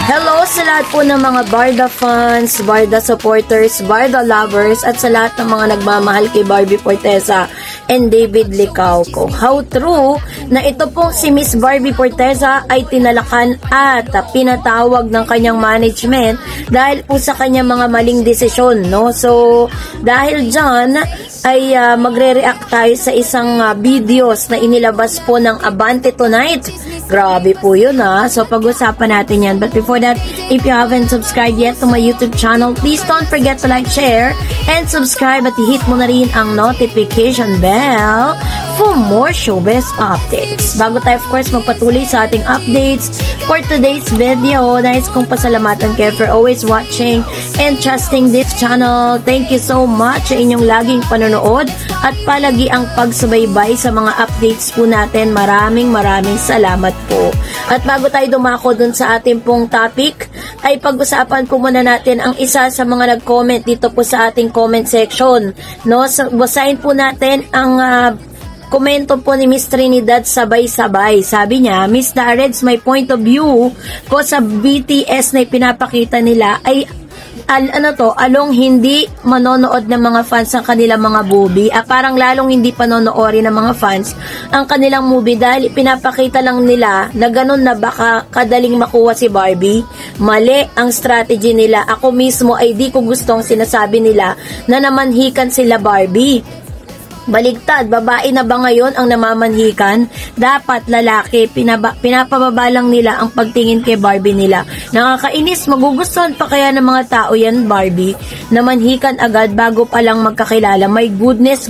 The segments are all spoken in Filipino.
Hello sa lahat po ng mga Barda fans, Barda supporters, Barda lovers, at sa lahat ng mga nagmamahal kay Barbie Forteza and David Licauco. How true na ito pong si Miss Barbie Forteza ay tinalakan at pinatawag ng kanyang management dahil po sa kanyang mga maling desisyon, no? So, dahil dyan, ay magre-react tayo sa isang videos na inilabas po ng Abante Tonight. Grabe po yun So pag-usapan natin yan. But before that, if you haven't subscribed yet to my YouTube channel, please don't forget to like, share, and subscribe at i-hit mo na rin ang notification bell for more showbiz updates. Bago tayo, of course, magpatuloy sa ating updates for today's video, nais kong pasalamatan kayo for always watching and trusting this channel. Thank you so much sa inyong laging panonood at palagi ang pagsubaybay sa mga updates po natin. Maraming salamat po. At bago tayo dumako dun sa ating pong topic, ay pag-usapan po muna natin ang isa sa mga nag-comment dito po sa ating comment section. No? So, basahin po natin ang komento po ni Miss Trinidad sabay-sabay. Sabi niya, Miss Dareds, my point of view ko sa BTS na ipinapakita nila ay along hindi manonood ng mga fans ang kanilang mga movie, parang lalong hindi panonoorin ng mga fans ang kanilang movie dahil pinapakita lang nila na ganun na baka kadaling makuha si Barbie. Mali ang strategy nila. Ako mismo ay di ko gustong sinasabi nila na namanhikan sila Barbie. Baligtad, babae na ba ngayon ang namamanhikan? Dapat lalaki, pinapababa lang nila ang pagtingin kay Barbie nila. Nakakainis, magugustuhan pa kaya ng mga tao yan, Barbie? Namanhikan agad bago pa lang magkakilala. My goodness,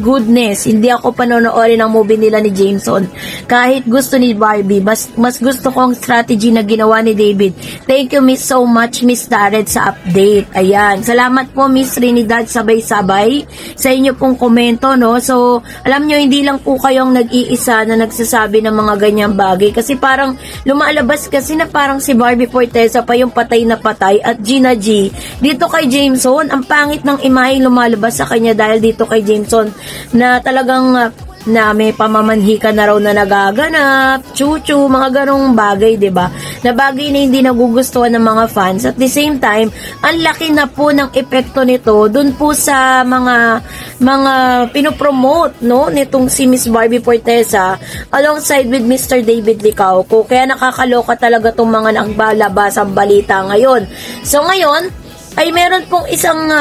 hindi ako panonoorin ang movie nila ni Jameson. Kahit gusto ni Barbie, mas gusto ko ang strategy na ginawa ni David. Thank you, Miss, so much, Miss Darred, sa update. Ayan, salamat po, Miss Trinidad, sabay-sabay sa inyo pong komento, no? So, alam nyo, hindi lang po kayong nag-iisa na nagsasabi ng mga ganyang bagay kasi parang lumalabas kasi na parang si Barbie Forteza pa yung patay na patay at Gina G. Dito kay Jameson, ang pangit ng imahe lumalabas sa kanya dahil dito kay Jameson na talagang na may pamamanhikan na raw na nagaganap, chuchu, mga ganong bagay, 'di ba? Na bagay na hindi nagugustuhan ng mga fans. At the same time, ang laki na po ng epekto nito dun po sa mga pinopromote, no, nitong si Miss Barbie Forteza alongside with Mr. David Licauco. Kaya nakakaloka talaga tong mga nagbalabas ang balita ngayon. So ngayon ay meron pong isang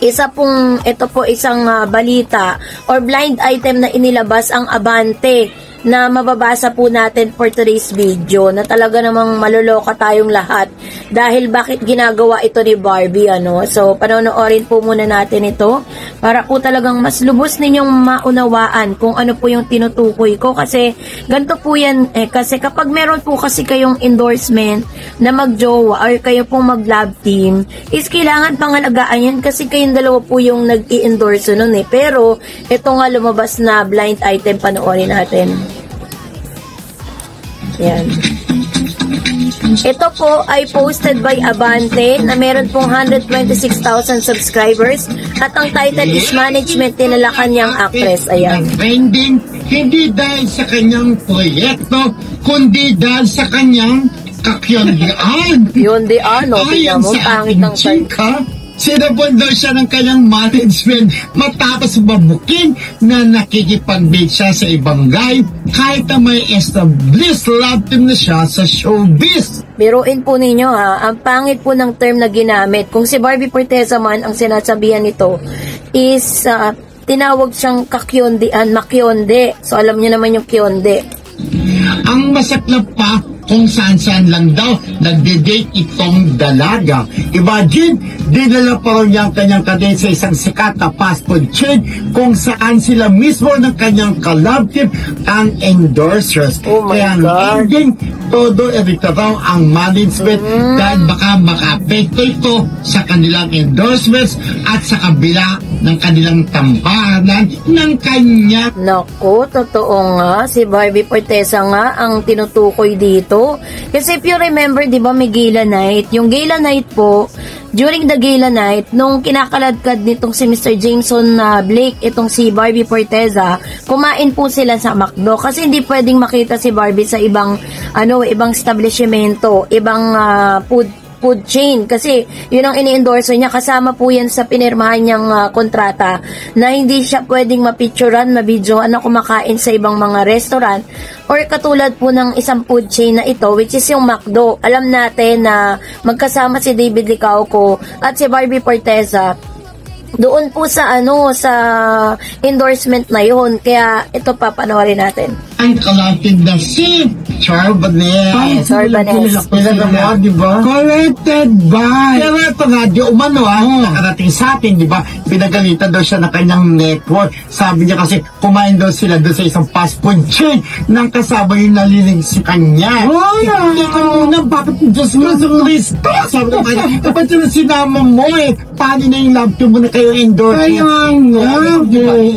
isang balita or blind item na inilabas ang Abante na mababasa po natin for today's video na talaga namang maluloka tayong lahat dahil bakit ginagawa ito ni Barbie, So, panonoorin po muna natin ito para po talagang mas lubos ninyong maunawaan kung ano po yung tinutukoy ko kasi ganito po yan kasi kapag meron po kasi kayong endorsement na magjowa or kayo pong mag-love team is kailangan pangalagaan yan kasi kayong dalawa po yung nag-i-endorse nun pero ito nga lumabas na blind item, panoorin natin. Yan. Ito po ay posted by Abante na meron pong 126,000 subscribers at ang title is Management Tinalakan Niyang Actress. Ayan. Trending hindi dahil sa kanyang proyekto kundi dahil sa kanyang kakyondian. Yondian, tingnan mo, pangit ng chika. Sinabon daw siya ng kanyang management matapos mabuking na nakikipag-date siya sa ibang guy kahit na may established love team na siya sa showbiz. Biruin po ninyo ang pangit po ng term na ginamit. Kung si Barbie Forteza man ang sinasabihan nito is tinawag siyang kakyondian, makyonde. So alam niyo naman yung kyonde. Ang masaklap pa kung saan-saan lang daw nagde-date itong dalaga. Imagine, dinala pa rin niya ang kanyang kadate sa isang sikat na fast food chain kung saan sila mismo ng kanyang collab team ang endorsers. Oh my Kaya God. ending, todo erita raw ang management dahil baka maka-apekto ito sa kanilang endorsements at sa kabila ng kanilang tambahan ng kanya. Naku, totoo nga. Si Barbie Fortesa nga ang tinutukoy dito. Kasi if you remember, di ba may gala night? Yung gala night po, during the gala night, nung kinakaladkad nitong si Mr. Jameson Blake, itong si Barbie Fortesa, kumain po sila sa McDo. Kasi hindi pwedeng makita si Barbie sa ibang establishmento, ibang food chain, kasi yun ang ini-endorse niya, kasama po yan sa pinirmahan niyang kontrata, na hindi siya pwedeng mapicturean, mabidyoan na kumakain sa ibang mga restaurant, or katulad po ng isang food chain na ito, which is yung McDo. Alam natin na magkasama si David Licauco at si Barbie Fortesa doon po sa sa endorsement na yun. Kaya ito pa, panoorin natin. Ang kalapit na si Charbonnet. Charbonnet. Pinag mo, di ba? Corrected by. Pero ito nga, di umano nakarating sa atin, di ba? Pinagalitan daw siya na kanyang network. Sabi niya kasi, kumain daw sila doon sa isang fast food chain nang kasama yung naliling si kanya. Hindi ka muna, bakit Diyos mo sa Kristo? Sabi ko kanya, dapat yung sinama mo paano na yung love team mo na kayo endorse? Kaya nga,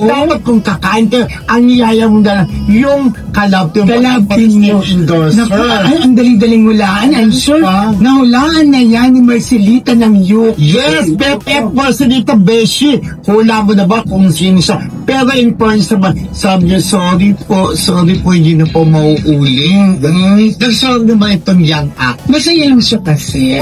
dapat kung kakain kayo, ang niyaya mo na yung kalab team mo endorser. Ay, ang dali-daling hulaan. I'm sure, nahulaan na yan ni Marcelita ng UK. Yes, BFF Marcelita Beshi. Hula mo na ba kung sino siya? Pero in fairness naman, sabi niya, sorry po, hindi na po mauuling. Nagsorry naman itong young act. Masaya lang siya kasi.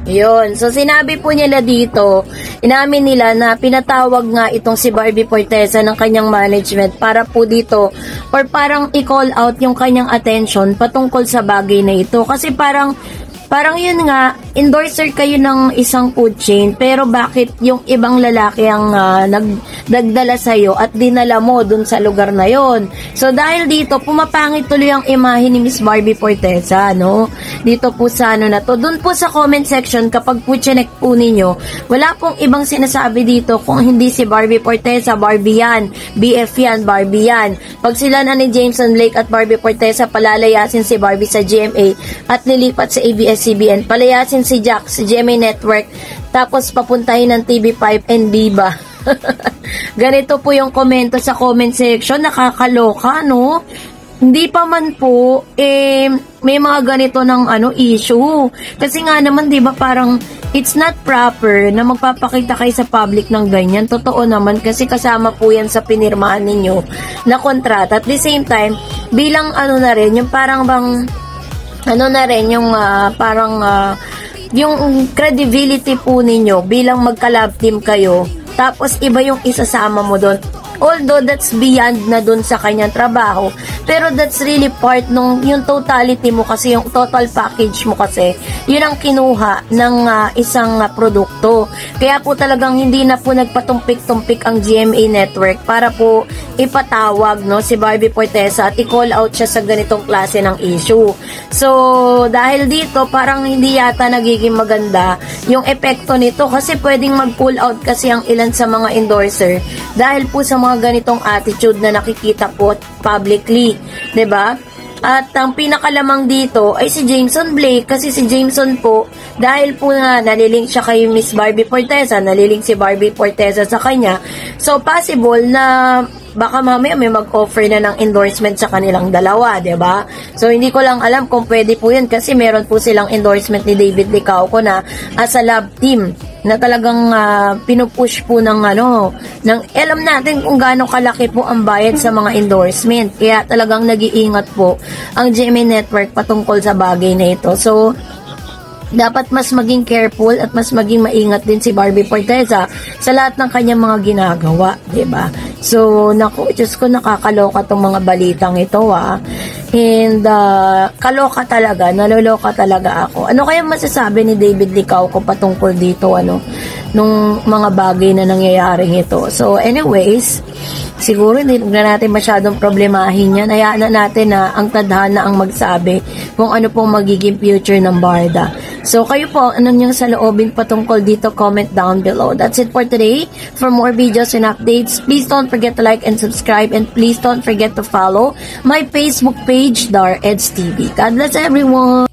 Yun. So, sinabi po nila dito, inamin nila na pinatawag nga itong si Barbie Fortesa ng kanyang management para po dito, or parang i-call out yung kanyang attention patungkol sa bagay na ito. Kasi parang yun nga, endorser kayo ng isang food chain, pero bakit yung ibang lalaki ang nagdala sa'yo at dinala mo dun sa lugar na yon? So, dahil dito, pumapangit tuloy ang imahe ni Miss Barbie Fortesa, no? Dito po sa na to. Dun po sa comment section, kapag po chinek po ninyo, wala pong ibang sinasabi dito kung hindi si Barbie Fortesa, Barbie yan, BF yan, Barbie yan. Pag sila na ni Jameson Blake at Barbie Fortesa, palalayasin si Barbie sa GMA at lilipat sa ABS-CBN, palayasin si Jack sa GMA Network, tapos papuntahin ng TV5 and Diba. Ganito po yung komento sa comment section, nakakaloka, no? Hindi pa man po, may mga ganito ng issue. Kasi nga naman, di ba, parang it's not proper na magpapakita kayo sa public ng ganyan. Totoo naman, kasi kasama po yan sa pinirmahan ninyo na kontrata. At the same time, bilang na rin, yung parang bang, na rin, yung yung credibility po ninyo bilang magka-love team kayo, tapos iba yung isasama mo doon. Although that's beyond na dun sa kanyang trabaho, pero that's really part nung yung totality mo kasi, yung total package mo kasi, yun ang kinuha ng isang produkto. Kaya po talagang hindi na po nagpatumpik-tumpik ang GMA Network para po ipatawag, no, si Barbie Fortesa at i-call out siya sa ganitong klase ng issue. So, dahil dito, parang hindi yata nagiging maganda yung epekto nito, kasi pwedeng mag-pull out kasi ang ilan sa mga endorser dahil po sa mga ganitong attitude na nakikita po publicly, 'di ba? At ang pinakalamang dito ay si Jameson Blake, kasi si Jameson po, dahil po na nalilink siya kay Miss Barbie Fortesa, nalilink si Barbie Fortesa sa kanya, so possible na baka mamaya may mag-offer na ng endorsement sa kanilang dalawa, 'di ba? So hindi ko lang alam kung pwede po 'yun, kasi meron po silang endorsement ni David Licauco na as a love team na talagang pinupush po ng alam natin kung gaano kalaki po ang bayad sa mga endorsement. Kaya talagang nag-iingat po ang GMA Network patungkol sa bagay na ito. So, dapat mas maging careful at mas maging maingat din si Barbie Fortesa sa lahat ng kanyang mga ginagawa, 'di ba? So, Diyos ko, nakakaloka tong mga balitang ito, And, kaloka talaga, naloloka talaga ako. Ano kaya masasabi ni David Licauco patungkol dito, nung mga bagay na nangyayaring ito? So, anyways, siguro hindi na natin masyadong problemahin yan. Hayaan na natin na ang tadhana ang magsabi kung ano pong magiging future ng Barda. So, kayo po, anong yung saloobin patungkol dito, comment down below. That's it for today. For more videos and updates, please don't forget to like and subscribe, and please don't forget to follow my Facebook page, Dar Eds TV. God bless everyone!